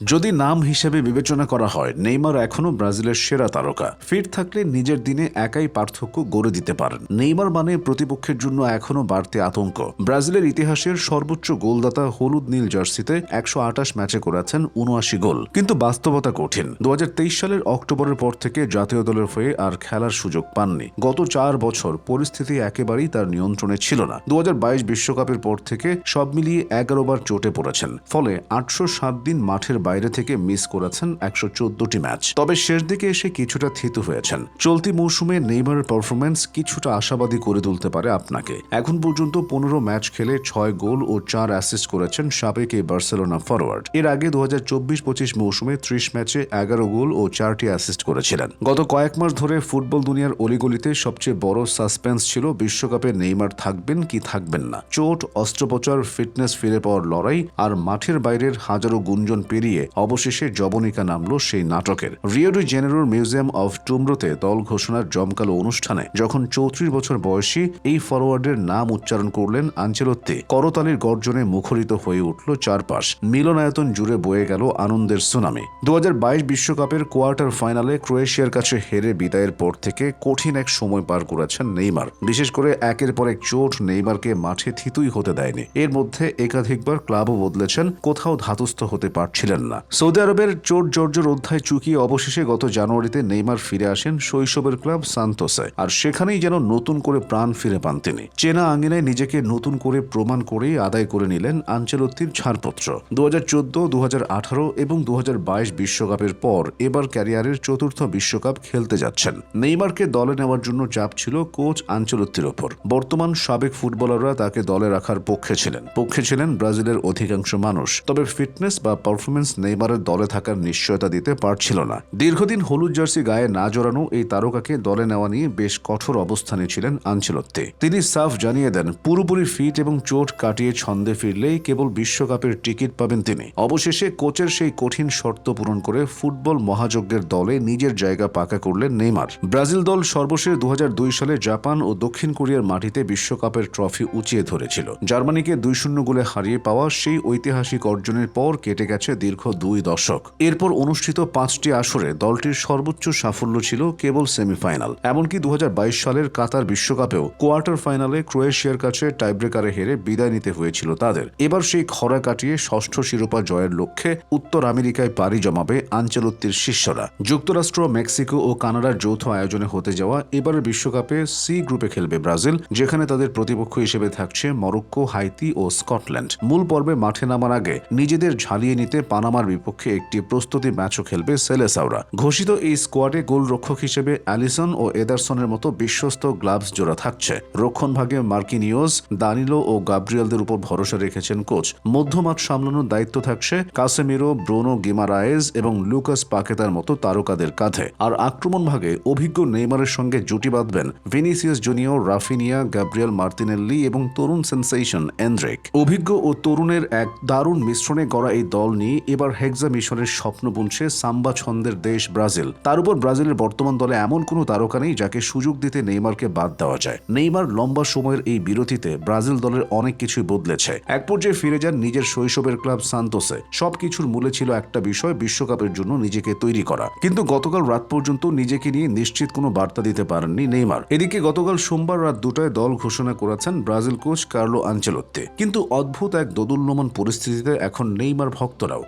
যদি নাম হিসেবে বিবেচনা করা হয়, নেইমার এখনও ব্রাজিলের সেরা তারকা। ফিট থাকলে নিজের দিনে একাই পার্থক্য গড়ে দিতে পারেন। নেইমার মানে প্রতিপক্ষের জন্য এখনও বাড়তি আতঙ্ক। ব্রাজিলের ইতিহাসের সর্বোচ্চ গোলদাতা হলুদ নীল জার্সিতে 128 ম্যাচে করেছেন 79 গোল। কিন্তু বাস্তবতা কঠিন। 2023 সালের অক্টোবরের পর থেকে জাতীয় দলের হয়ে আর খেলার সুযোগ পাননি। গত 4 বছর পরিস্থিতি একেবারেই তার নিয়ন্ত্রণে ছিল না। 2022 বিশ্বকাপের পর থেকে সব মিলিয়ে 11 বার চোটে পড়েছেন। ফলে 807 দিন মাঠের বাইরে থেকে মিস করেছেন 114টি ম্যাচ। তবে শেষ দিকে এসে কিছুটা থিতু হয়েছেন। চলতি মৌসুমে নেইমারের পারফরম্যান্স কিছুটা আশাবাদী করে তুলতে পারে আপনাকে। এখন পর্যন্ত 15 ম্যাচ খেলে 6 গোল ও 4 অ্যাসিস্ট করেছেন সাবেক এই বার্সেলোনা ফরওয়ার্ড। এর আগে 2024-25 মৌসুমে 30 ম্যাচে 11 গোল ও 4টি অ্যাসিস্ট করেছিলেন। গত কয়েক মাস ধরে ফুটবল দুনিয়ার অলিগলিতে সবচেয়ে বড় সাসপেন্স ছিল বিশ্বকাপে নেইমার থাকবেন কি থাকবেন না। চোট, অস্ত্রোপচার, ফিটনেস ফিরে পাওয়ার লড়াই আর মাঠের বাইরের হাজারো গুঞ্জন পেরিয়ে অবশেষে জবনিকা নামল সেই নাটকের। রিও ডি জেনেরোর মিউজিয়াম অফ টুমরোতে দল ঘোষণার জমকালো অনুষ্ঠানে যখন 34 বছর বয়সী এই ফরওয়ার্ডের নাম উচ্চারণ করলেন আনচেলত্তি, করতালির গর্জনে মুখরিত হয়ে উঠল চারপাশ। মিলনায়তন জুড়ে বয়ে গেল আনন্দের সুনামি। 2022 বিশ্বকাপের কোয়ার্টার ফাইনালে ক্রোয়েশিয়ার কাছে হেরে বিদায়ের পর থেকে কঠিন এক সময় পার করেছেন নেইমার। বিশেষ করে একের পর এক চোট নেইমারকে মাঠে থিতুই হতে দেয়নি। এর মধ্যে একাধিকবার ক্লাবও বদলেছেন, কোথাও ধাতস্থ হতে পারছিলেন না। সৌদি আরবের চোট জর্জর অধ্যায় চুকিয়ে অবশেষে গত জানুয়ারিতে নেইমার ফিরে আসেন শৈশবের ক্লাব সান্তোসে। আর সেখানেই যেন নতুন করে প্রাণ ফিরে পান তিনি। চেনা আঙ্গিনায় নিজেকে নতুন করে প্রমাণ করেই আদায় করে নিলেন আনচেলত্তির ছাড়পত্র। 2014, 2018 এবং 2022 বিশ্বকাপের পর এবার ক্যারিয়ারের চতুর্থ বিশ্বকাপ খেলতে যাচ্ছেন। নেইমারকে দলে নেওয়ার জন্য চাপ ছিল কোচ আনচেলত্তির ওপর। বর্তমান সাবেক ফুটবলাররা তাকে দলে রাখার পক্ষে ছিলেন ব্রাজিলের অধিকাংশ মানুষ। তবে ফিটনেস বা পারফরমেন্স নেইমারের দলে থাকার নিশ্চয়তা দিতে পারছিল না। দীর্ঘদিন হলুদ জার্সি গায়ে না জড়ানো এই তারকাকে দলে নেওয়া নিয়ে বেশ কঠোর অবস্থানে ছিলেন আনচেলত্তি। তিনি সাফ জানিয়ে দেন, পুরোপুরি ফিট এবং চোট কাটিয়ে ছন্দে ফিরলেই কেবল বিশ্বকাপের টিকিট পাবেন তিনি। অবশেষে কোচের সেই কঠিন শর্ত পূরণ করে ফুটবল মহাযজ্ঞের দলে নিজের জায়গা পাকা করলেন নেইমার। ব্রাজিল দল সর্বশেষ 2002 সালে জাপান ও দক্ষিণ কোরিয়ার মাটিতে বিশ্বকাপের ট্রফি উঁচিয়ে ধরেছিল। জার্মানিকে 2-0 গোলে হারিয়ে পাওয়া সেই ঐতিহাসিক অর্জনের পর কেটে গেছে দীর্ঘ 2 দশক। এরপর অনুষ্ঠিত 5টি আসরে দলটির সর্বোচ্চ সাফল্য ছিল কেবল সেমিফাইনাল। এমনকি 2022 সালের কাতার বিশ্বকাপেও কোয়ার্টার ফাইনালে ক্রোয়েশিয়ার কাছে টাইব্রেকারে হেরে বিদায় নিতে হয়েছিল তাদের। এবার সেই খরা কাটিয়ে ষষ্ঠ শিরোপা জয়ের লক্ষ্যে উত্তর আমেরিকায় পাড়ি জমাবে আনচেলত্তির শিষ্যরা। যুক্তরাষ্ট্র, মেক্সিকো ও কানাডার যৌথ আয়োজনে হতে যাওয়া এবারের বিশ্বকাপে সি গ্রুপে খেলবে ব্রাজিল, যেখানে তাদের প্রতিপক্ষ হিসেবে থাকছে মরক্কো, হাইতি ও স্কটল্যান্ড। মূল পর্বে মাঠে নামার আগে নিজেদের ঝালিয়ে নিতে পানামার বিপক্ষে একটি প্রস্তুতি ম্যাচও খেলবে সেলেসাওরা। ঘোষিত এই স্কোয়াডে গোলরক্ষক হিসেবে অ্যালিসন ও এদারসনের মতো বিশ্বস্ত গ্লাভস জোড়া থাকছে। রক্ষণভাগে মার্কিনিওস, দানিলো ও গাব্রিয়েলদের উপর ভরসা রেখেছেন কোচ। মধ্যমাঠ সামলানোর দায়িত্ব থাকছে কাসেমিরো, ব্রুনো গিমারায়েজ এবং লুকাস পাকেতার মতো তারকাদের কাঁধে। আর আক্রমণ ভাগে অভিজ্ঞ নেইমারের সঙ্গে জুটি বাঁধবেন Vinicius Junior, Raphinha, Gabriel Martinelli এবং তরুণ সেন্সেশন এন্ড্রিক। অভিজ্ঞ ও তরুণের এক দারুণ মিশ্রণে গড়া এই দল নিয়ে এবার হেক্সা মিশনের স্বপ্ন বুনছে সাম্বা ছন্দের দেশ ব্রাজিল। তার উপর ব্রাজিলের বর্তমান দলে এমন কোনো তারকা নেই যাকে সুযোগ দিতে নেইমারকে বাদ দেওয়া যায়। নেইমার লম্বা সময়ের এই বিরতিতে ব্রাজিল দলের অনেক কিছুই বদলেছে। এক পর্যায়ে ফিরে যান নিজের শৈশবের ক্লাব সান্তোসে। সবকিছুর মূলে ছিল একটা বিষয়, বিশ্বকাপের জন্য নিজেকে তৈরি করা। কিন্তু গতকাল রাত পর্যন্ত নিজেকে নিয়ে নিশ্চিত কোনো বার্তা দিতে পারেননি নেইমার। এদিকে গতকাল সোমবার রাত 2টায় দল ঘোষণা করেছেন ব্রাজিল কোচ কার্লো আনচেলত্তি। কিন্তু অদ্ভুত এক দোদুল্যমান পরিস্থিতিতে এখন নেইমার ভক্তরাও।